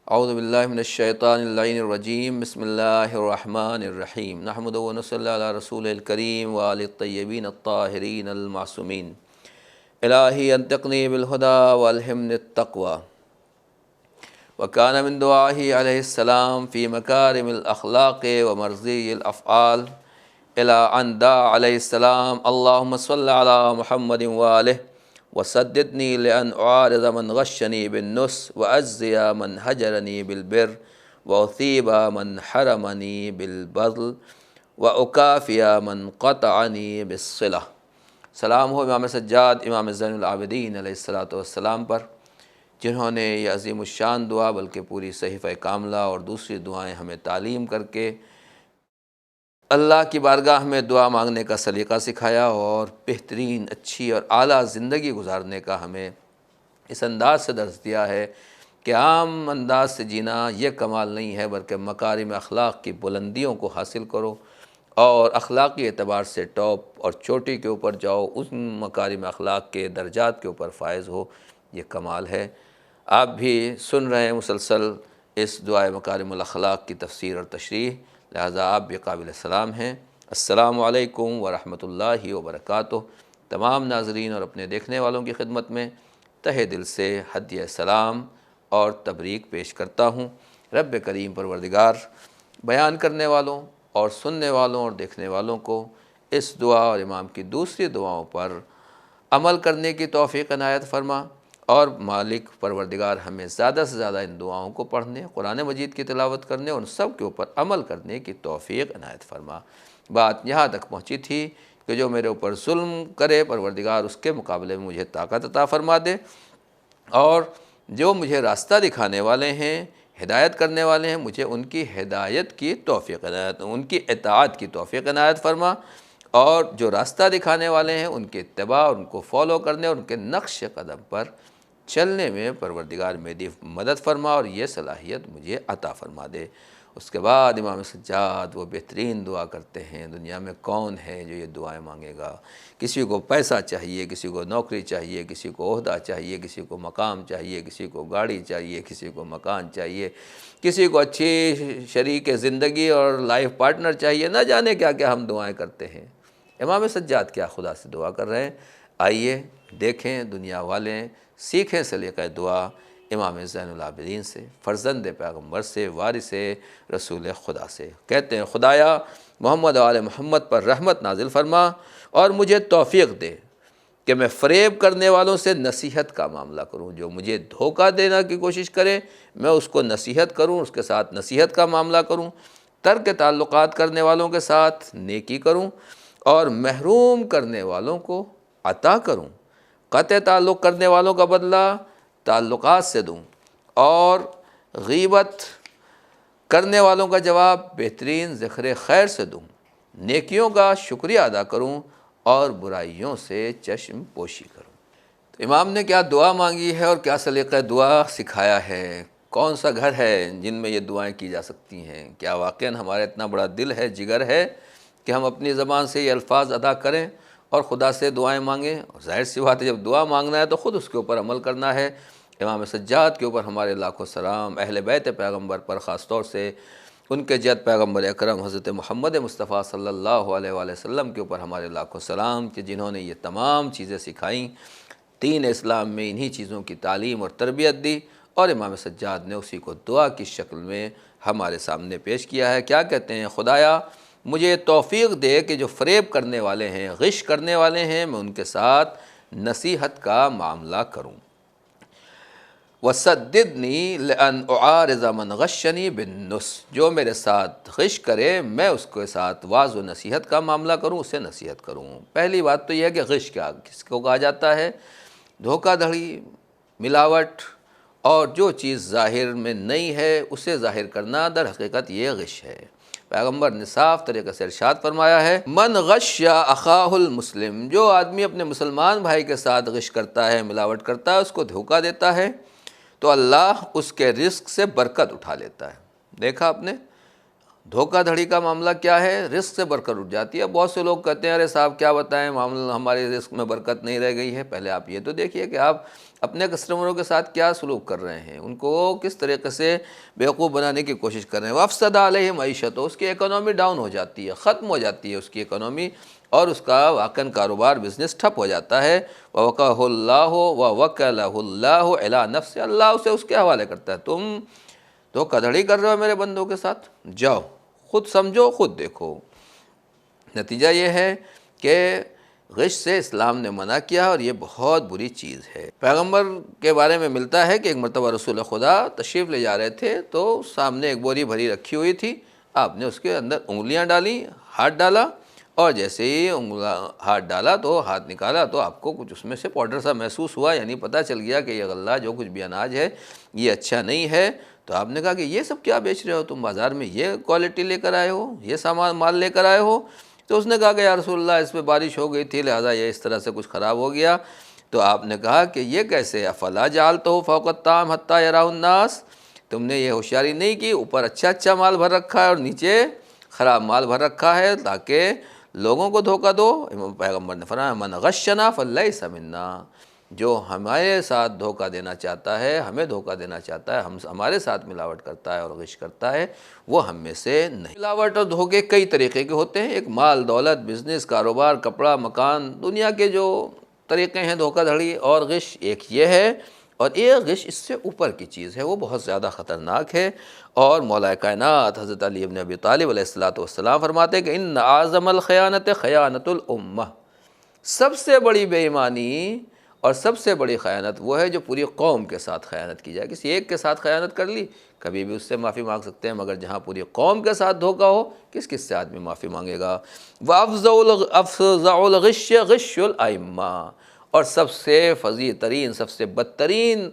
اعوذ باللہ من الشیطان اللعین الرجیم، بسم اللہ الرحمن الرحیم، نحمدہ و نصلی علی رسول الکریم وآلہ الطیبین الطاہرین المعصومین۔ الہی انطقنی بالہدی والہمنی التقوی۔ وکان من دعائہ علیہ السلام فی مکارم الاخلاق ومرضی الافعال الی ان دعا علیہ السلام اللہم صل علی محمد وآلہ وسددنی لأن اعارض من غشنی بالنص واجزی من حجرنی بالبر واثیب من حرمنی بالبذل واکافی من قطعنی بالصلہ۔ سلام ہو امام سجاد امام زین العابدین علیہ السلام پر، جنہوں نے یہ عظیم الشان دعا بلکہ پوری صحیفہ کاملہ اور دوسری دعائیں ہمیں تعلیم کر کے اللہ کی بارگاہ میں دعا مانگنے کا سلیقہ سکھایا اور بہترین اچھی اور اعلیٰ زندگی گزارنے کا ہمیں اس انداز سے درس دیا ہے کہ عام انداز سے جینا یہ کمال نہیں ہے، بلکہ مکارم اخلاق کی بلندیوں کو حاصل کرو اور اخلاقی اعتبار سے ٹاپ اور چوٹی کے اوپر جاؤ، ان مکارم اخلاق کے درجات کے اوپر فائز ہو، یہ کمال ہے۔ آپ بھی سن رہے ہیں مسلسل اس دعائے مکارم الاخلاق کی تفسیر اور تشریح، لہذا آپ بھی قابل سلام ہیں۔ السلام علیکم ورحمۃ اللہ وبرکاتہ۔ تمام ناظرین اور اپنے دیکھنے والوں کی خدمت میں تہہ دل سے ہدیہ سلام اور تبریک پیش کرتا ہوں۔ رب کریم پروردگار بیان کرنے والوں اور سننے والوں اور دیکھنے والوں کو اس دعا اور امام کی دوسری دعاؤں پر عمل کرنے کی توفیق عنایت فرما، اور مالک پروردگار ہمیں زیادہ سے زیادہ ان دعاؤں کو پڑھنے، قرآن مجید کی تلاوت کرنے اور ان سب کے اوپر عمل کرنے کی توفیق عنایت فرما۔ بات یہاں تک پہنچی تھی کہ جو میرے اوپر ظلم کرے پروردگار اس کے مقابلے میں مجھے طاقت عطا فرما دے، اور جو مجھے راستہ دکھانے والے ہیں، ہدایت کرنے والے ہیں، مجھے ان کی ہدایت کی توفیق عنایت، ان کی اطاعت کی توفیق عنایت فرما، اور جو راستہ دکھانے والے ہیں ان کے اتباع، ان کو فالو کرنے اور ان کے نقش قدم پر چلنے میں پروردگار میری مدد فرما اور یہ صلاحیت مجھے عطا فرما دے۔ اس کے بعد امام سجاد وہ بہترین دعا کرتے ہیں، دنیا میں کون ہے جو یہ دعائیں مانگے گا؟ کسی کو پیسہ چاہیے، کسی کو نوکری چاہیے، کسی کو عہدہ چاہیے، کسی کو مقام چاہیے، کسی کو گاڑی چاہیے، کسی کو مکان چاہیے، کسی کو اچھی شریک زندگی اور لائف پارٹنر چاہیے، نہ جانے کیا کیا ہم دعائیں کرتے ہیں۔ امام سجاد کیا خدا سے دعا کر رہے ہیں؟ آئیے دیکھیں، دنیا والے سیکھیں سلیقہ دعا امام زین العابدین سے، فرزند پیغمبر سے، وارث رسول خدا سے۔ کہتے ہیں خدایا محمد و آل محمد پر رحمت نازل فرما اور مجھے توفیق دے کہ میں فریب کرنے والوں سے نصیحت کا معاملہ کروں، جو مجھے دھوکہ دینا کی کوشش کرے میں اس کو نصیحت کروں، اس کے ساتھ نصیحت کا معاملہ کروں، ترک تعلقات کرنے والوں کے ساتھ نیکی کروں اور محروم کرنے والوں کو عطا کروں، قطع تعلق کرنے والوں کا بدلہ تعلقات سے دوں، اور غیبت کرنے والوں کا جواب بہترین ذکر خیر سے دوں، نیکیوں کا شکریہ ادا کروں اور برائیوں سے چشم پوشی کروں۔ تو امام نے کیا دعا مانگی ہے اور کیا سلیقہ دعا سکھایا ہے؟ کون سا گھر ہے جن میں یہ دعائیں کی جا سکتی ہیں؟ کیا واقعاً ہمارا اتنا بڑا دل ہے، جگر ہے کہ ہم اپنی زبان سے یہ الفاظ ادا کریں اور خدا سے دعائیں مانگیں؟ اور ظاہر سی بات ہے جب دعا مانگنا ہے تو خود اس کے اوپر عمل کرنا ہے۔ امام سجاد کے اوپر ہمارے لاکھوں سلام، اہل بیت پیغمبر پر خاص طور سے ان کے جد پیغمبر اکرم حضرت محمد مصطفیٰ صلی اللہ علیہ وآلہ وسلم کے اوپر ہمارے لاکھوں سلام، کہ جنہوں نے یہ تمام چیزیں سکھائیں، دین اسلام میں انہی چیزوں کی تعلیم اور تربیت دی، اور امام سجاد نے اسی کو دعا کی شکل میں ہمارے سامنے پیش کیا ہے۔ کیا کہتے ہیں؟ خدایا مجھے توفیق دے کہ جو فریب کرنے والے ہیں، غش کرنے والے ہیں، میں ان کے ساتھ نصیحت کا معاملہ کروں۔ وَسَدِّدْنِي لِأَنْ أُعَارِضَ مَنْ غَشَّنِي بِالنُّصْحِ، جو میرے ساتھ غش کرے میں اس کے ساتھ واعظ و نصیحت کا معاملہ کروں، اسے نصیحت کروں۔ پہلی بات تو یہ ہے کہ غش کیا کس کو کہا جاتا ہے؟ دھوکہ دھڑی، ملاوٹ، اور جو چیز ظاہر میں نہیں ہے اسے ظاہر کرنا، در حقیقت یہ غش ہے۔ پیغمبر نے صاف طریقے سے ارشاد فرمایا ہے، من غش اخاہ المسلم، جو آدمی اپنے مسلمان بھائی کے ساتھ غش کرتا ہے، ملاوٹ کرتا ہے، اس کو دھوکہ دیتا ہے، تو اللہ اس کے رزق سے برکت اٹھا لیتا ہے۔ دیکھا آپ نے، دھوکہ دھڑی کا معاملہ کیا ہے؟ رزق سے برکت اٹھ جاتی ہے۔ بہت سے لوگ کہتے ہیں ارے صاحب کیا بتائیں معاملہ، ہمارے رزق میں برکت نہیں رہ گئی ہے۔ پہلے آپ یہ تو دیکھیے کہ آپ اپنے کسٹمروں کے ساتھ کیا سلوک کر رہے ہیں، ان کو کس طریقے سے بیوقوف بنانے کی کوشش کر رہے ہیں۔ وَأَفْسَدَ عَلَيْهِ معیشت، اس کی اکنومی ڈاؤن ہو جاتی ہے، ختم ہو جاتی ہے اس کی اکنومی، اور اس کا واقعاً کاروبار بزنس ٹھپ ہو جاتا ہے۔ وَوَقَاهُ اللَّهُ وَوَكَّلَهُ اللَّهُ إِلَىٰ نَفْسِهِ، اللہ اسے اس کے حوالے کرتا ہے۔ تم دھوکہ دھڑی کر رہے ہو میرے بندوں کے ساتھ، جاؤ خود سمجھو خود دیکھو۔ نتیجہ یہ ہے کہ غش سے اسلام نے منع کیا، اور یہ بہت بری چیز ہے۔ پیغمبر کے بارے میں ملتا ہے کہ ایک مرتبہ رسول خدا تشریف لے جا رہے تھے، تو سامنے ایک بوری بھری رکھی ہوئی تھی، آپ نے اس کے اندر انگلیاں ڈالیں، ہاتھ ڈالا، اور جیسے ہی ہاتھ ڈالا تو ہاتھ نکالا تو آپ کو کچھ اس میں سے پاؤڈر سا محسوس ہوا، یعنی پتہ چل گیا کہ یہ غلہ جو کچھ بھی اناج ہے یہ اچھا نہیں ہے۔ تو آپ نے کہا کہ یہ سب کیا بیچ رہے ہو تم بازار میں، یہ کوالٹی لے کر آئے ہو، یہ سامان مال لے کر آئے ہو؟ تو اس نے کہا کہ یا رسول اللہ اس پہ بارش ہو گئی تھی لہٰذا یہ اس طرح سے کچھ خراب ہو گیا۔ تو آپ نے کہا کہ یہ کیسے؟ افلا جعلتہ فوق الطعام حتی یراہ الناس، تم نے یہ ہوشیاری نہیں کی، اوپر اچھا اچھا مال بھر رکھا ہے اور نیچے خراب مال بھر رکھا ہے تاکہ لوگوں کو دھوکہ دو۔ پیغمبر نے فرمایا من غشنا فلیس منا، جو ہمارے ساتھ دھوکہ دینا چاہتا ہے، ہمیں دھوکہ دینا چاہتا ہے، ہمارے ساتھ ملاوٹ کرتا ہے اور غش کرتا ہے، وہ ہم میں سے نہیں۔ ملاوٹ اور دھوکے کئی طریقے کے ہوتے ہیں، ایک مال دولت بزنس کاروبار کپڑا مکان دنیا کے جو طریقے ہیں دھوکہ دھڑی اور غش، ایک یہ ہے، اور ایک غش اس سے اوپر کی چیز ہے، وہ بہت زیادہ خطرناک ہے۔ اور مولا کائنات حضرت علی بن ابی طالب علیہ السلام فرماتے ہیں کہ ان اعظم الخیانت خیانت الامہ، سب سے بڑی بے ایمانی اور سب سے بڑی خیانت وہ ہے جو پوری قوم کے ساتھ خیانت کی جائے۔ کسی ایک کے ساتھ خیانت کر لی کبھی بھی اس سے معافی مانگ سکتے ہیں، مگر جہاں پوری قوم کے ساتھ دھوکہ ہو کس سے آدمی معافی مانگے گا؟ وَأَفْظَعُ الْغِشِّ غِشُّ الْأَئِمَّةِ، اور سب سے فظیع ترین سب سے بدترین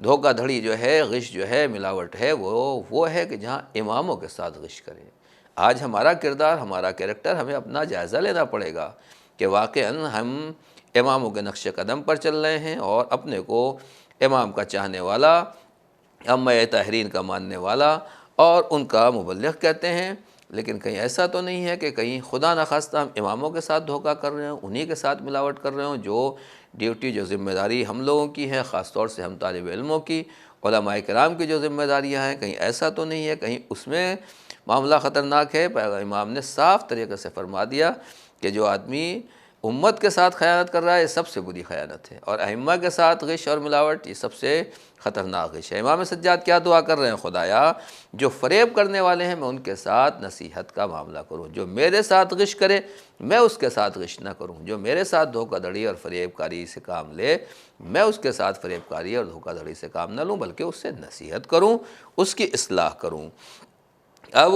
دھوکہ دھڑی جو ہے غش جو ہے ملاوٹ ہے وہ ہے کہ جہاں اماموں کے ساتھ غش کرے۔ آج ہمارا کردار ہمارا کیریکٹر ہمیں اپنا جائزہ لینا پڑے گا کہ واقعاً ہم اماموں کے نقش قدم پر چل رہے ہیں اور اپنے کو امام کا چاہنے والا، ائمہ طاہرین کا ماننے والا اور ان کا مبلغ کہتے ہیں، لیکن کہیں ایسا تو نہیں ہے کہ کہیں خدا نخواستہ ہم اماموں کے ساتھ دھوکہ کر رہے ہوں، انہی کے ساتھ ملاوٹ کر رہے ہوں، جو ڈیوٹی جو ذمہ داری ہم لوگوں کی ہے، خاص طور سے ہم طالب علموں کی، علماء کرام کی جو ذمہ داریاں ہیں، کہیں ایسا تو نہیں ہے، کہیں اس میں معاملہ خطرناک ہے۔ امام نے صاف طریقے سے فرما دیا کہ جو آدمی امت کے ساتھ خیانت کر رہا ہے یہ سب سے بری خیانت ہے، اور ائمہ کے ساتھ غش اور ملاوٹ یہ سب سے خطرناک غش ہے۔ امام سجاد کیا دعا کر رہے ہیں؟ خدایا جو فریب کرنے والے ہیں میں ان کے ساتھ نصیحت کا معاملہ کروں، جو میرے ساتھ غش کرے میں اس کے ساتھ غش نہ کروں، جو میرے ساتھ دھوکہ دھڑی اور فریب کاری سے کام لے میں اس کے ساتھ فریب کاری اور دھوکہ دھڑی سے کام نہ لوں، بلکہ اس سے نصیحت کروں، اس کی اصلاح کروں۔ اب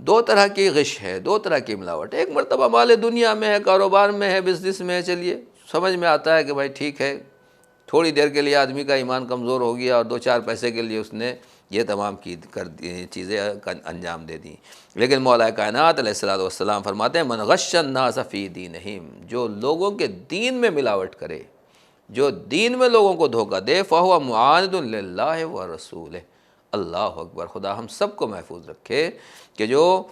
دو طرح کی غش ہے، دو طرح کی ملاوٹ ہے۔ ایک مرتبہ مال دنیا میں ہے، کاروبار میں ہے، بزنس میں ہے، چلیے سمجھ میں آتا ہے کہ بھائی ٹھیک ہے، تھوڑی دیر کے لیے آدمی کا ایمان کمزور ہو گیا اور دو چار پیسے کے لیے اس نے یہ تمام چیزیں انجام دے دیں۔ لیکن مولا کائنات علیہ السلام فرماتے ہیں من غش الناس فی دینہم، جو لوگوں کے دین میں ملاوٹ کرے، جو دین میں لوگوں کو دھوکہ دے، فہو معاند للہ ورسولہ۔ اللہ اکبر، خدا ہم سب کو محفوظ رکھے کہ جو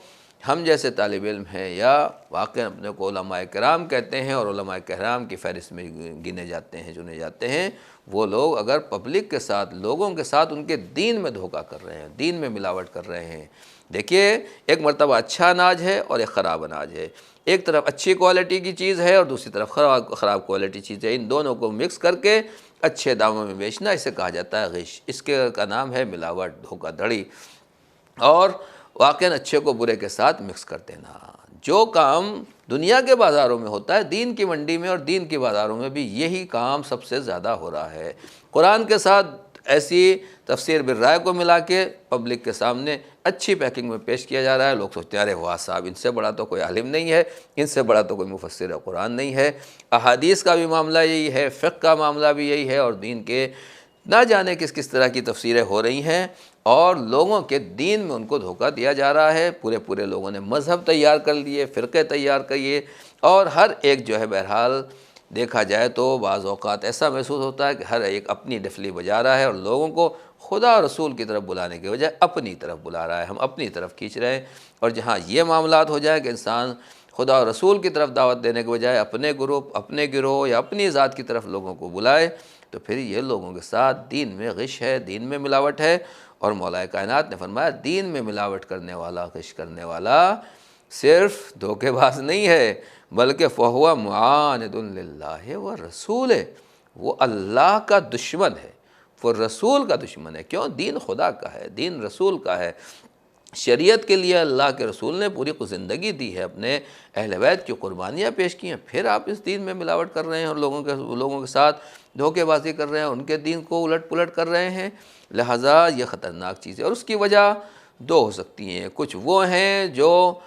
ہم جیسے طالب علم ہیں یا واقعا اپنے کو علماء کرام کہتے ہیں اور علماء کرام کی فہرست میں گنے جاتے ہیں، چنے جاتے ہیں، وہ لوگ اگر پبلک کے ساتھ لوگوں کے ساتھ ان کے دین میں دھوکہ کر رہے ہیں، دین میں ملاوٹ کر رہے ہیں۔ دیکھیے ایک مرتبہ اچھا اناج ہے اور ایک خراب اناج ہے، ایک طرف اچھی کوالٹی کی چیز ہے اور دوسری طرف خراب کوالٹی چیز ہے، ان دونوں کو مکس کر کے اچھے داموں میں بیچنا، اسے کہا جاتا ہے غش، اس کا نام ہے ملاوٹ، دھوکہ دھڑی، اور واقعاً اچھے کو برے کے ساتھ مکس کر دینا۔ جو کام دنیا کے بازاروں میں ہوتا ہے، دین کی منڈی میں اور دین کی بازاروں میں بھی یہی کام سب سے زیادہ ہو رہا ہے۔ قرآن کے ساتھ ایسی تفسیر بالرائے کو ملا کے پبلک کے سامنے اچھی پیکنگ میں پیش کیا جا رہا ہے، لوگ سوچتے ہیں ارے واہ صاحب، ان سے بڑا تو کوئی عالم نہیں ہے، ان سے بڑا تو کوئی مفسر قرآن نہیں ہے۔ احادیث کا بھی معاملہ یہی ہے، فقہ کا معاملہ بھی یہی ہے، اور دین کے نہ جانے کس طرح کی تفسیریں ہو رہی ہیں، اور لوگوں کے دین میں ان کو دھوکہ دیا جا رہا ہے۔ پورے لوگوں نے مذہب تیار کر لیے، فرقے تیار کیے، اور ہر ایک جو ہے بہرحال دیکھا جائے تو بعض اوقات ایسا محسوس ہوتا ہے کہ ہر ایک اپنی ڈفلی بجا رہا ہے اور لوگوں کو خدا اور رسول کی طرف بلانے کے بجائے اپنی طرف بلا رہا ہے، ہم اپنی طرف کھینچ رہے ہیں۔ اور جہاں یہ معاملات ہو جائے کہ انسان خدا اور رسول کی طرف دعوت دینے کے بجائے اپنے گروپ، اپنے گروہ یا اپنی ذات کی طرف لوگوں کو بلائے، تو پھر یہ لوگوں کے ساتھ دین میں غش ہے، دین میں ملاوٹ ہے۔ اور مولا کائنات نے فرمایا دین میں ملاوٹ کرنے والا، غش کرنے والا صرف دھوکے باز نہیں ہے بلکہ فَهُوَ مُعَانِدٌ لِلَّهِ وَرَسُولِهِ، وہ اللہ کا دشمن ہے، وہ رسول کا دشمن ہے۔ کیوں؟ دین خدا کا ہے، دین رسول کا ہے۔ شریعت کے لیے اللہ کے رسول نے پوری زندگی دی ہے، اپنے اہل بیت کی قربانیاں پیش کی ہیں، پھر آپ اس دین میں ملاوٹ کر رہے ہیں اور لوگوں کے ساتھ دھوکے بازی کر رہے ہیں، ان کے دین کو الٹ پلٹ کر رہے ہیں۔ لہٰذا یہ خطرناک چیز ہے، اور اس کی وجہ دو ہو سکتی ہیں۔ کچھ وہ ہیں جو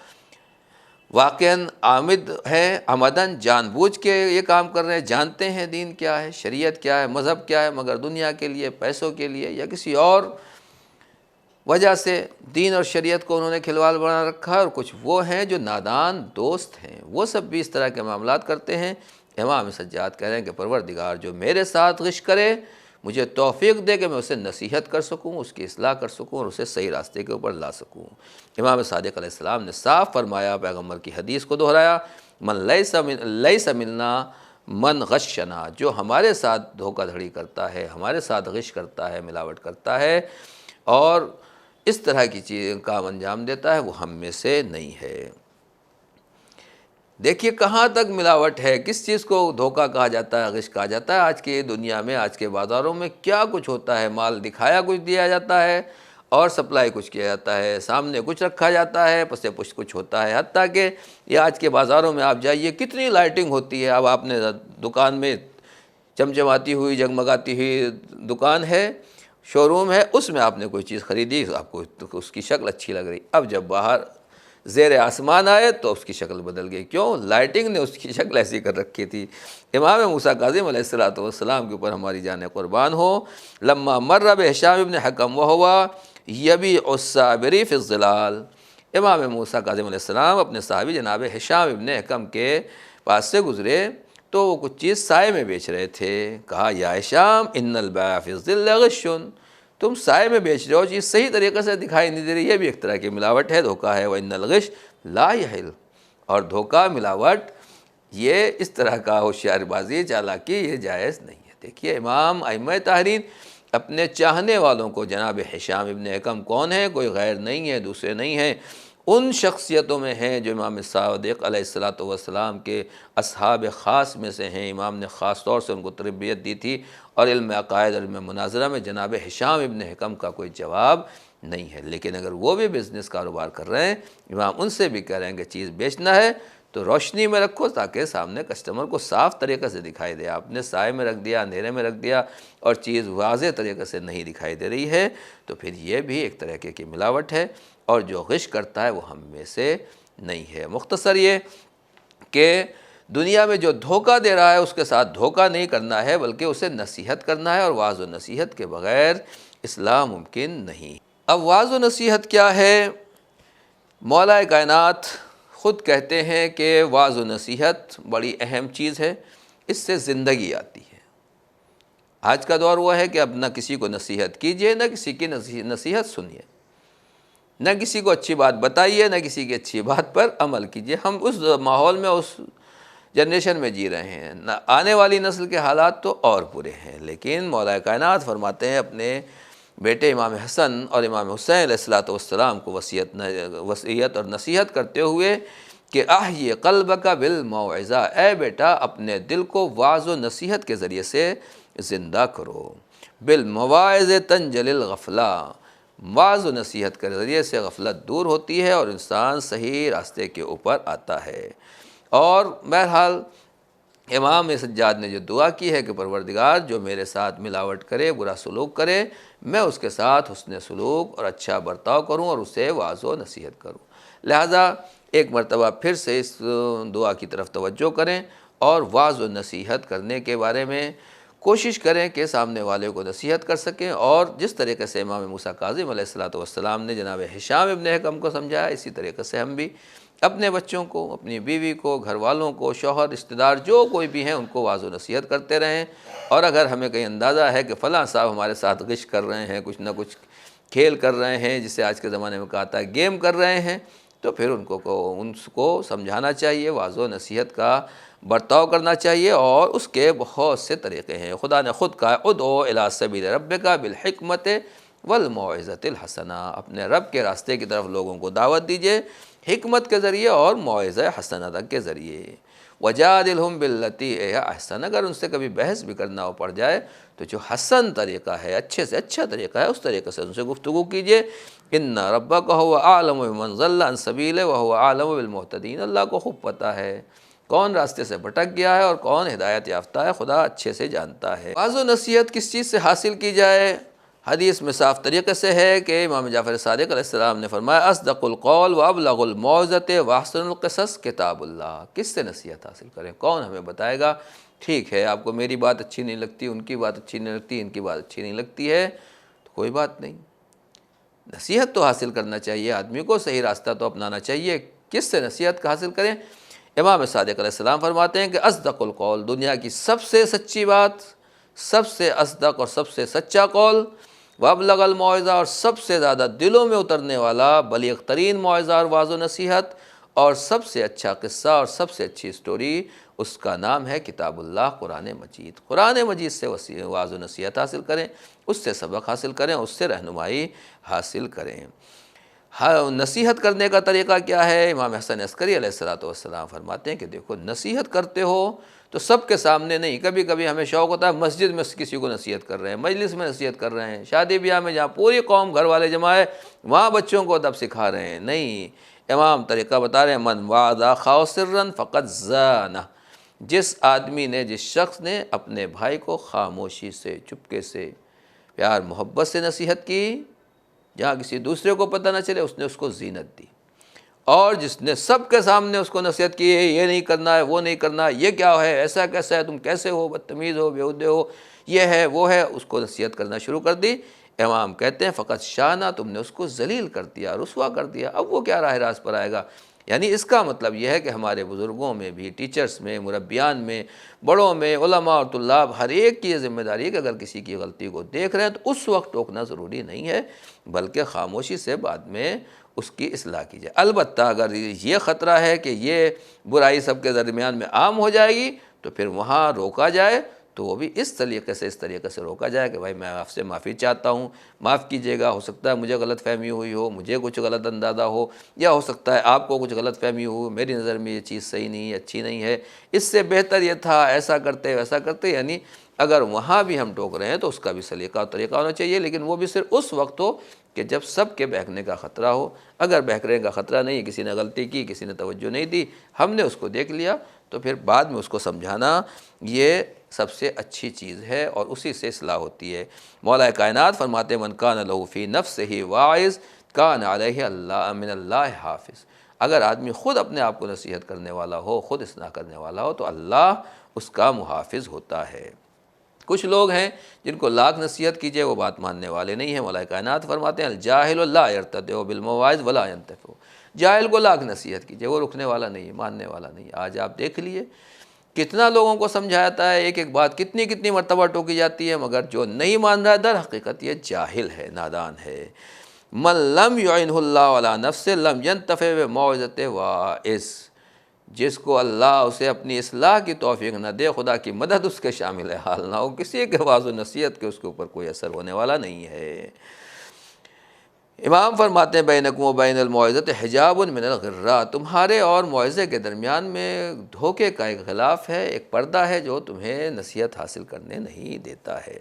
واقعاً عامد ہیں، عمداً جان بوجھ کے یہ کام کر رہے ہیں، جانتے ہیں دین کیا ہے، شریعت کیا ہے، مذہب کیا ہے، مگر دنیا کے لیے، پیسوں کے لیے یا کسی اور وجہ سے دین اور شریعت کو انہوں نے کھلواڑ بنا رکھا ہے۔ اور کچھ وہ ہیں جو نادان دوست ہیں، وہ سب بھی اس طرح کے معاملات کرتے ہیں۔ امام سجاد کہہ رہے ہیں کہ پروردگار جو میرے ساتھ غش کرے مجھے توفیق دے کہ میں اسے نصیحت کر سکوں، اس کی اصلاح کر سکوں اور اسے صحیح راستے کے اوپر لا سکوں۔ امام صادق علیہ السلام نے صاف فرمایا، پیغمبر کی حدیث کو دہرایا، لیس منا من غشنا، جو ہمارے ساتھ دھوکہ دھڑی کرتا ہے، ہمارے ساتھ غش کرتا ہے، ملاوٹ کرتا ہے اور اس طرح کی چیز کام انجام دیتا ہے، وہ ہم میں سے نہیں ہے۔ دیکھیے کہاں تک ملاوٹ ہے، کس چیز کو دھوکہ کہا جاتا ہے، غش کہا جاتا ہے۔ آج کی دنیا میں، آج کے بازاروں میں کیا کچھ ہوتا ہے، مال دکھایا کچھ دیا جاتا ہے اور سپلائی کچھ کیا جاتا ہے، سامنے کچھ رکھا جاتا ہے، پس پش کچھ ہوتا ہے۔ حتیٰ کہ یہ آج کے بازاروں میں آپ جائیے کتنی لائٹنگ ہوتی ہے۔ اب آپ نے دکان میں چمچماتی ہوئی، جگمگاتی ہوئی دکان ہے، شو روم ہے، اس میں آپ نے کوئی چیز خریدی، آپ کو اس کی شکل اچھی لگ رہی، اب جب باہر زیر آسمان آئے تو اس کی شکل بدل گئی۔ کیوں؟ لائٹنگ نے اس کی شکل ایسی کر رکھی تھی۔ امام موسیٰ کاظم علیہ السلام کے اوپر ہماری جانیں قربان ہو، لما مر بہشام ابن حکم وہو یبیع الصابری فی الظلال، امام موسیٰ کاظم علیہ السلام اپنے صحابی جناب ہشام ابن حکم کے پاس سے گزرے تو وہ کچھ چیز سائے میں بیچ رہے تھے۔ کہا یا ہشام ان البیع فی الظل غش، تم سائے میں بیچ رہے ہو، چیز صحیح طریقے سے دکھائی نہیں دے رہی، یہ بھی ایک طرح کی ملاوٹ ہے، دھوکہ ہے۔ وَإِنَّ الْغِشَ لَا يَحِلُّ، اور دھوکہ، ملاوٹ، یہ اس طرح کا ہوشیار بازی، چالاکی، یہ جائز نہیں ہے۔ دیکھیے امام ائمہ طاہرین اپنے چاہنے والوں کو، جناب ہشام ابن حکم کون ہے؟ کوئی غیر نہیں ہے، دوسرے نہیں ہیں، ان شخصیتوں میں ہیں جو امام صادق علیہ السلام کے اصحاب خاص میں سے ہیں۔ امام نے خاص طور سے ان کو تربیت دی تھی، اور علم عقائد، علم مناظرہ میں جناب ہشام ابن حکم کا کوئی جواب نہیں ہے۔ لیکن اگر وہ بھی بزنس کاروبار کر رہے ہیں، امام ان سے بھی کہہ رہے ہیں کہ چیز بیچنا ہے تو روشنی میں رکھو تاکہ سامنے کسٹمر کو صاف طریقے سے دکھائی دے۔ آپ نے سائے میں رکھ دیا، اندھیرے میں رکھ دیا اور چیز واضح طریقے سے نہیں دکھائی دے رہی ہے، تو پھر یہ بھی ایک طریقے کی ملاوٹ ہے، اور جو غش کرتا ہے وہ ہم میں سے نہیں ہے۔ مختصر یہ کہ دنیا میں جو دھوکہ دے رہا ہے اس کے ساتھ دھوکہ نہیں کرنا ہے، بلکہ اسے نصیحت کرنا ہے، اور وعظ و نصیحت کے بغیر اصلاح ممکن نہیں۔ اب وعظ و نصیحت کیا ہے؟ مولا کائنات خود کہتے ہیں کہ وعظ و نصیحت بڑی اہم چیز ہے، اس سے زندگی آتی ہے۔ آج کا دور وہ ہے کہ اب نہ کسی کو نصیحت کیجیے، نہ کسی کی نصیحت سنیے، نہ کسی کو اچھی بات بتائیے، نہ کسی کی اچھی بات پر عمل کیجیے۔ ہم اس ماحول میں، اس جنریشن میں جی رہے ہیں، نہ آنے والی نسل کے حالات تو اور برے ہیں۔ لیکن مولا کائنات فرماتے ہیں اپنے بیٹے امام حسن اور امام حسین علیہ السلام کو وصیت اور نصیحت کرتے ہوئے کہ احیِ قلبک بالموعظہ، اے بیٹا اپنے دل کو وعظ و نصیحت کے ذریعے سے زندہ کرو۔ بالمواعظ تنجلی الغفلہ، وعظ و نصیحت کے ذریعے سے غفلت دور ہوتی ہے اور انسان صحیح راستے کے اوپر آتا ہے۔ اور بہرحال امام سجاد نے جو دعا کی ہے کہ پروردگار جو میرے ساتھ ملاوٹ کرے، برا سلوک کرے، میں اس کے ساتھ حسن سلوک اور اچھا برتاؤ کروں اور اسے وعظ و نصیحت کروں۔ لہٰذا ایک مرتبہ پھر سے اس دعا کی طرف توجہ کریں اور وعظ و نصیحت کرنے کے بارے میں کوشش کریں کہ سامنے والے کو نصیحت کر سکیں، اور جس طریقے سے امام موسیٰ کاظم علیہ السلام نے جناب ہشام ابن حکم کو سمجھایا، اسی طریقے سے ہم بھی اپنے بچوں کو، اپنی بیوی کو، گھر والوں کو، شوہر، رشتہ دار جو کوئی بھی ہیں ان کو واعظ و نصیحت کرتے رہیں۔ اور اگر ہمیں کہیں اندازہ ہے کہ فلاں صاحب ہمارے ساتھ غش کر رہے ہیں، کچھ نہ کچھ کھیل کر رہے ہیں، جسے آج کے زمانے میں کہا ہے گیم کر رہے ہیں، تو پھر ان کو سمجھانا چاہیے، واعظ و نصیحت کا برتاؤ کرنا چاہیے، اور اس کے بہت سے طریقے ہیں۔ خدا نے خود کہا ادعو الی سبیل ربک بالحکمت والموعظۃ الحسنہ، اپنے رب کے راستے کی طرف لوگوں کو دعوت دیجیے حکمت کے ذریعے اور موعظہ حسنہ کے ذریعے۔ وجادلہم باللتی ہی احسن، اگر ان سے کبھی بحث بھی کرنا ہو پڑ جائے تو جو حسن طریقہ ہے، اچھے سے اچھا طریقہ ہے، اس طریقے سے ان سے گفتگو کیجیے۔ ان ربک هو اعلم بمن ضل عن سبیلہ وهو اعلم بالمہتدین، اللہ کو خوب پتہ ہے کون راستے سے بھٹک گیا ہے اور کون ہدایت یافتہ ہے، خدا اچھے سے جانتا ہے۔ واعظ و نصیحت کس چیز سے حاصل کی جائے؟ حدیث میں صاف طریقے سے ہے کہ امام جعفر صادق علیہ السلام نے فرمایا اصدق القول وابلغ الموعظۃ واحسن القصص کتاب اللہ۔ کس سے نصیحت حاصل کریں؟ کون ہمیں بتائے گا؟ ٹھیک ہے، آپ کو میری بات اچھی نہیں لگتی، ان کی بات اچھی نہیں لگتی، ان کی بات اچھی نہیں لگتی ہے، تو کوئی بات نہیں، نصیحت تو حاصل کرنا چاہیے، آدمی کو صحیح راستہ تو اپنانا چاہیے۔ کس سے نصیحت کا حاصل کریں؟ امام صادق علیہ السلام فرماتے ہیں کہ اصدق القول، دنیا کی سب سے سچی بات، سب سے اصدق اور سب سے سچا قول، وابلغ الموعظہ، اور سب سے زیادہ دلوں میں اترنے والا بلیغ ترین موعظہ اور واعظ و نصیحت، اور سب سے اچھا قصہ اور سب سے اچھی سٹوری، اس کا نام ہے کتاب اللہ، قرآن مجید۔ قرآن مجید سے واعظ و نصیحت حاصل کریں، اس سے سبق حاصل کریں، اس سے رہنمائی حاصل کریں۔ نصیحت کرنے کا طریقہ کیا ہے؟ امام حسن عسکری علیہ السلام فرماتے ہیں کہ دیکھو، نصیحت کرتے ہو تو سب کے سامنے نہیں، کبھی کبھی ہمیں شوق ہوتا ہے مسجد میں کسی کو نصیحت کر رہے ہیں، مجلس میں نصیحت کر رہے ہیں، شادی بیاہ میں جہاں پوری قوم گھر والے جمع ہے وہاں بچوں کو ادب سکھا رہے ہیں، نہیں، امام طریقہ بتا رہے ہیں من وعظ اخاہ سرا فقد زانہ، جس آدمی نے، جس شخص نے اپنے بھائی کو خاموشی سے، چپکے سے، پیار محبت سے نصیحت کی، جہاں کسی دوسرے کو پتہ نہ چلے، اس نے اس کو زینت دی، اور جس نے سب کے سامنے اس کو نصیحت کی ہے یہ نہیں کرنا ہے، وہ نہیں کرنا ہے، یہ کیا ہے، ایسا کیسا ہے، تم کیسے ہو، بدتمیز ہو، بیہودے ہو، یہ ہے وہ ہے، اس کو نصیحت کرنا شروع کر دی، امام کہتے ہیں فقط شانہ، تم نے اس کو ذلیل کر دیا، رسوا کر دیا، اب وہ کیا راہ راست پر آئے گا۔ یعنی اس کا مطلب یہ ہے کہ ہمارے بزرگوں میں بھی، ٹیچرز میں، مربیان میں، بڑوں میں، علماء اور طلاب، ہر ایک کی یہ ذمہ داری ہے کہ اگر کسی کی غلطی کو دیکھ رہے ہیں تو اس وقت ٹوکنا ضروری نہیں ہے، بلکہ خاموشی سے بعد میں اس کی اصلاح کی جائے۔ البتہ اگر یہ خطرہ ہے کہ یہ برائی سب کے درمیان میں عام ہو جائے گی تو پھر وہاں روکا جائے، تو وہ بھی اس طریقے سے روکا جائے کہ بھائی میں آپ سے معافی چاہتا ہوں، معاف کیجیے گا، ہو سکتا ہے مجھے غلط فہمی ہوئی ہو، مجھے کچھ غلط اندازہ ہو، یا ہو سکتا ہے آپ کو کچھ غلط فہمی ہو، میری نظر میں یہ چیز صحیح نہیں ہے، اچھی نہیں ہے، اس سے بہتر یہ تھا، ایسا کرتے ویسا کرتے، یعنی اگر وہاں بھی ہم ٹوک رہے ہیں تو اس کا بھی سلیقہ اور طریقہ ہونا چاہیے، لیکن وہ بھی صرف اس وقت ہو کہ جب سب کے بہکنے کا خطرہ ہو۔ اگر بہکنے کا خطرہ نہیں، کسی نے غلطی کی، کسی نے توجہ نہیں دی، ہم نے اس کو دیکھ لیا، تو پھر بعد میں اس کو سمجھانا یہ سب سے اچھی چیز ہے، اور اسی سے اصلاح ہوتی ہے۔ مولا کائنات فرماتے ہیں من کان لہ فی نفسہ واعظ کان علیہ اللہ من اللہ حافظ، اگر آدمی خود اپنے آپ کو نصیحت کرنے والا ہو، خود اصلاح کرنے والا ہو، تو اللہ اس کا محافظ ہوتا ہے۔ کچھ لوگ ہیں جن کو لاکھ نصیحت کیجئے وہ بات ماننے والے نہیں ہیں۔ مولا کائنات فرماتے ہیں الجاہل لا یرتدع بالمواعظ ولا ینتفع، جاہل کو لاکھ نصیحت کیجئے وہ رکنے والا نہیں، ماننے والا نہیں۔ آج آپ دیکھ لیے کتنا لوگوں کو سمجھاتا ہے، ایک ایک بات کتنی مرتبہ ٹوکی جاتی ہے، مگر جو نہیں مان رہا ہے در حقیقت یہ جاہل ہے، نادان ہے۔ من لم یعنہ اللہ علی نفسہ لم ینتفع بموعظۃ واعظ، جس کو اللہ اسے اپنی اصلاح کی توفیق نہ دے، خدا کی مدد اس کے شامل حال نہ ہو، کسی کے واعظ و نصیحت کے اس کے اوپر کوئی اثر ہونے والا نہیں ہے۔ امام فرماتے ہیں بینکم و بین الموعظۃ حجاب من الغرہ، تمہارے اور موعظے کے درمیان میں دھوکے کا ایک غلاف ہے، ایک پردہ ہے جو تمہیں نصیحت حاصل کرنے نہیں دیتا ہے۔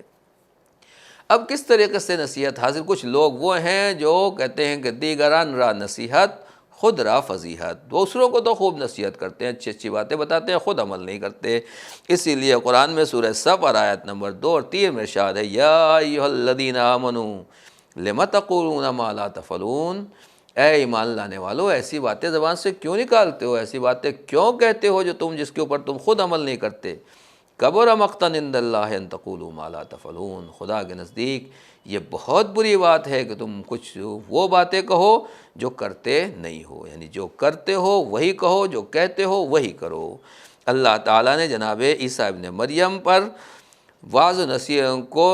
اب کس طریقے سے نصیحت حاصل؟ کچھ لوگ وہ ہیں جو کہتے ہیں کہ دیگران را نصیحت خود را فضیحت، دوسروں کو تو خوب نصیحت کرتے ہیں، اچھی اچھی باتیں بتاتے ہیں، خود عمل نہیں کرتے۔ اسی لیے قرآن میں سورہ صف اور آیت نمبر 2 اور 3 میں ارشاد ہے یا ایھا الذین آمنوا لم تقولون ما لا تفعلون، اے ایمان لانے والو ایسی باتیں زبان سے کیوں نکالتے ہو، ایسی باتیں کیوں کہتے ہو جو جس کے اوپر تم خود عمل نہیں کرتے۔ کبر مقتا عند اللہ ان تقولوا ما لا تفعلون، خدا کے نزدیک یہ بہت بری بات ہے کہ تم کچھ وہ باتیں کہو جو کرتے نہیں ہو، یعنی جو کرتے ہو وہی کہو، جو کہتے ہو وہی کرو۔ اللہ تعالیٰ نے جناب عیسیٰ ابن مریم پر واضح نصیحت کو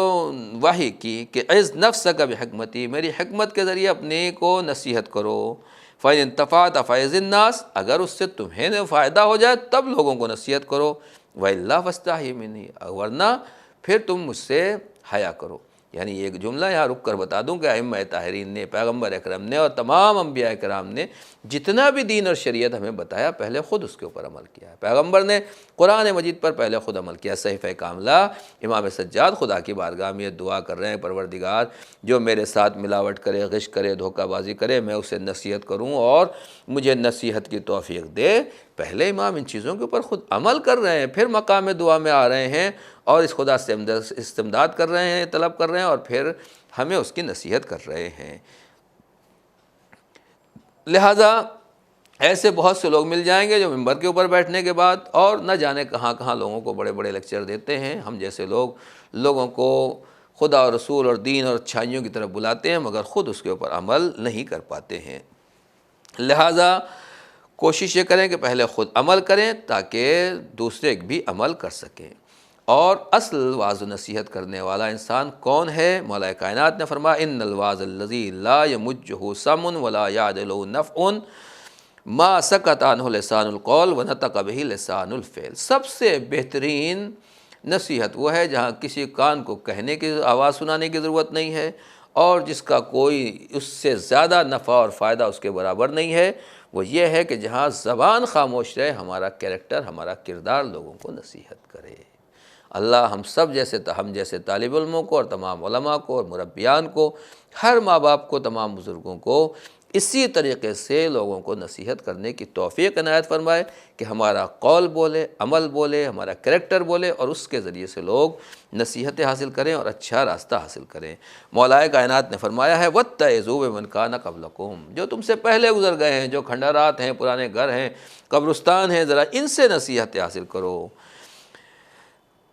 وحی کی کہ عز نفسک بحکمتی، میری حکمت کے ذریعے اپنے کو نصیحت کرو۔ فَإِنْ انتفعت فَعِظِ النَّاسِ، اگر اس سے تمہیں فائدہ ہو جائے تب لوگوں کو نصیحت کرو، وَإِلَّا فَاسْتَحْيِ مِنِّي، ورنہ پھر تم مجھ سے حیا کرو۔ یعنی ایک جملہ یہاں رک کر بتا دوں کہ ائمہ طاہرین نے، پیغمبر اکرم نے اور تمام انبیاء کرام نے جتنا بھی دین اور شریعت ہمیں بتایا پہلے خود اس کے اوپر عمل کیا ہے۔ پیغمبر نے قرآن مجید پر پہلے خود عمل کیا۔ صحیفہ کاملہ امام سجاد خدا کی بارگاہ میں دعا کر رہے ہیں، پروردگار جو میرے ساتھ ملاوٹ کرے، غش کرے، دھوکہ بازی کرے، میں اسے نصیحت کروں اور مجھے نصیحت کی توفیق دے۔ پہلے امام ان چیزوں کے اوپر خود عمل کر رہے ہیں، پھر مقام دعا میں آ رہے ہیں اور اس خدا سے استمداد کر رہے ہیں، طلب کر رہے ہیں، اور پھر ہمیں اس کی نصیحت کر رہے ہیں۔ لہٰذا ایسے بہت سے لوگ مل جائیں گے جو ممبر کے اوپر بیٹھنے کے بعد اور نہ جانے کہاں کہاں لوگوں کو بڑے بڑے لیکچر دیتے ہیں۔ ہم جیسے لوگ لوگوں کو خدا اور رسول اور دین اور اچھائیوں کی طرف بلاتے ہیں مگر خود اس کے اوپر عمل نہیں کر پاتے ہیں۔ لہٰذا کوشش یہ کریں کہ پہلے خود عمل کریں تاکہ دوسرے بھی عمل کر سکیں۔ اور اصل واعظ و نصیحت کرنے والا انسان کون ہے؟ مولا کائنات نے فرمایا ان الواعظ الذی لا یمجہ سمع ولا یعدلہ نفع ما سکت عنہ لسان القول ونطق بہ لسان الفعل۔ سب سے بہترین نصیحت وہ ہے جہاں کسی کان کو کہنے کی آواز سنانے کی ضرورت نہیں ہے اور جس کا کوئی اس سے زیادہ نفع اور فائدہ اس کے برابر نہیں ہے، وہ یہ ہے کہ جہاں زبان خاموش رہے، ہمارا کیریکٹر، ہمارا کردار لوگوں کو نصیحت کرے۔ اللہ ہم جیسے طالب علموں کو اور تمام علماء کو اور مربیان کو، ہر ماں باپ کو، تمام بزرگوں کو اسی طریقے سے لوگوں کو نصیحت کرنے کی توفیق عنایت فرمائے کہ ہمارا قول بولے، عمل بولے، ہمارا کریکٹر بولے اور اس کے ذریعے سے لوگ نصیحتیں حاصل کریں اور اچھا راستہ حاصل کریں۔ مولا کائنات نے فرمایا ہے وَاتَّعِظُوا بِمَنْ كَانَ قَبْلَكُمْ، جو تم سے پہلے گزر گئے ہیں، جو کھنڈرات ہیں، پرانے گھر ہیں، قبرستان ہیں، ذرا ان سے نصیحتیں حاصل کرو۔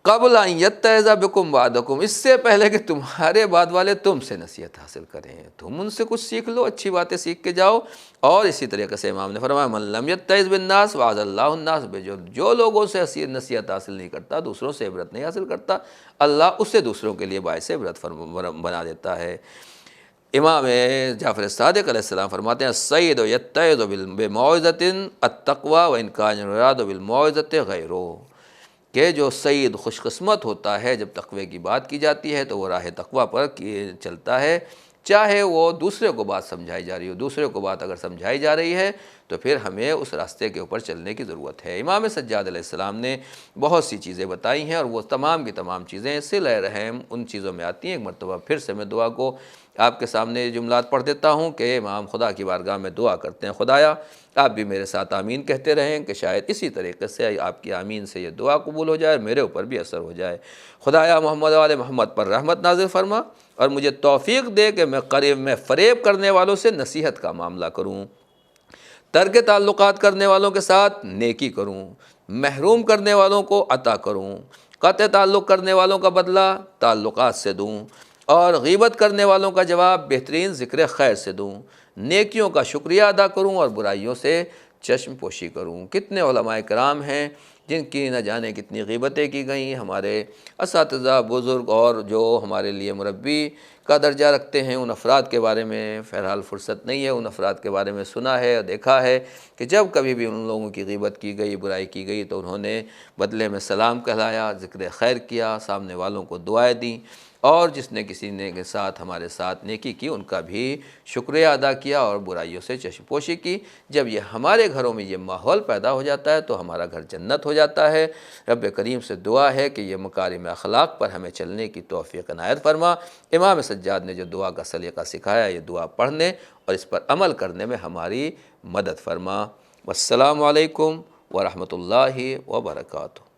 قبل ان یتعظ بکم بعدکم، اس سے پہلے کہ تمہارے بعد والے تم سے نصیحت حاصل کریں، تم ان سے کچھ سیکھ لو، اچھی باتیں سیکھ کے جاؤ۔ اور اسی طریقے سے امام نے فرمایا من لم یتعظ بالناس وعظ اللہ الناس، جو لوگوں سے نصیحت حاصل نہیں کرتا، دوسروں سے عبرت نہیں حاصل کرتا، اللہ اسے دوسروں کے لیے باعث عبرت بنا دیتا ہے۔ امام جعفر صادق علیہ السلام فرماتے ہیں السید یتعظ بموعظۃ التقوی وان کان یراد بالموعظۃ غیرہ، کہ جو سعید خوش قسمت ہوتا ہے جب تقوی کی بات کی جاتی ہے تو وہ راہ تقوی پر چلتا ہے، چاہے وہ دوسرے کو بات سمجھائی جا رہی ہو، دوسرے کو بات اگر سمجھائی جا رہی ہے تو پھر ہمیں اس راستے کے اوپر چلنے کی ضرورت ہے۔ امام سجاد علیہ السلام نے بہت سی چیزیں بتائی ہیں اور وہ تمام کی تمام چیزیں صلہ رحم ان چیزوں میں آتی ہیں۔ ایک مرتبہ پھر سے میں دعا کو آپ کے سامنے جملات پڑھ دیتا ہوں کہ امام خدا کی بارگاہ میں دعا کرتے ہیں خدایا آپ بھی میرے ساتھ آمین کہتے رہیں کہ شاید اسی طریقے سے آپ کی آمین سے یہ دعا قبول ہو جائے، میرے اوپر بھی اثر ہو جائے۔ خدایا محمد وآل محمد پر رحمت نازل فرما اور مجھے توفیق دے کہ میں فریب کرنے والوں سے نصیحت کا معاملہ کروں، ترک تعلقات کرنے والوں کے ساتھ نیکی کروں، محروم کرنے والوں کو عطا کروں، قطع تعلق کرنے والوں کا بدلہ تعلقات سے دوں اور غیبت کرنے والوں کا جواب بہترین ذکر خیر سے دوں، نیکیوں کا شکریہ ادا کروں اور برائیوں سے چشم پوشی کروں۔ کتنے علماء کرام ہیں جن کی نہ جانے کتنی غیبتیں کی گئیں، ہمارے اساتذہ بزرگ اور جو ہمارے لیے مربی کا درجہ رکھتے ہیں، ان افراد کے بارے میں فیرحال فرصت نہیں ہے، ان افراد کے بارے میں سنا ہے اور دیکھا ہے کہ جب کبھی بھی ان لوگوں کی غیبت کی گئی، برائی کی گئی تو انہوں نے بدلے میں سلام کہلایا، ذکر خیر کیا، سامنے والوں کو دعائیں دیں اور جس نے کسی نے کے ساتھ ہمارے ساتھ نیکی کی ان کا بھی شکریہ ادا کیا اور برائیوں سے چشم پوشی کی۔ جب یہ ہمارے گھروں میں یہ ماحول پیدا ہو جاتا ہے تو ہمارا گھر جنت ہو جاتا ہے۔ رب کریم سے دعا ہے کہ یہ مکارم اخلاق پر ہمیں چلنے کی توفیق عنایت فرما۔ امام سجاد نے جو دعا کا سلیقہ سکھایا، یہ دعا پڑھنے اور اس پر عمل کرنے میں ہماری مدد فرما۔ والسلام علیکم ورحمۃ اللہ وبرکاتہ۔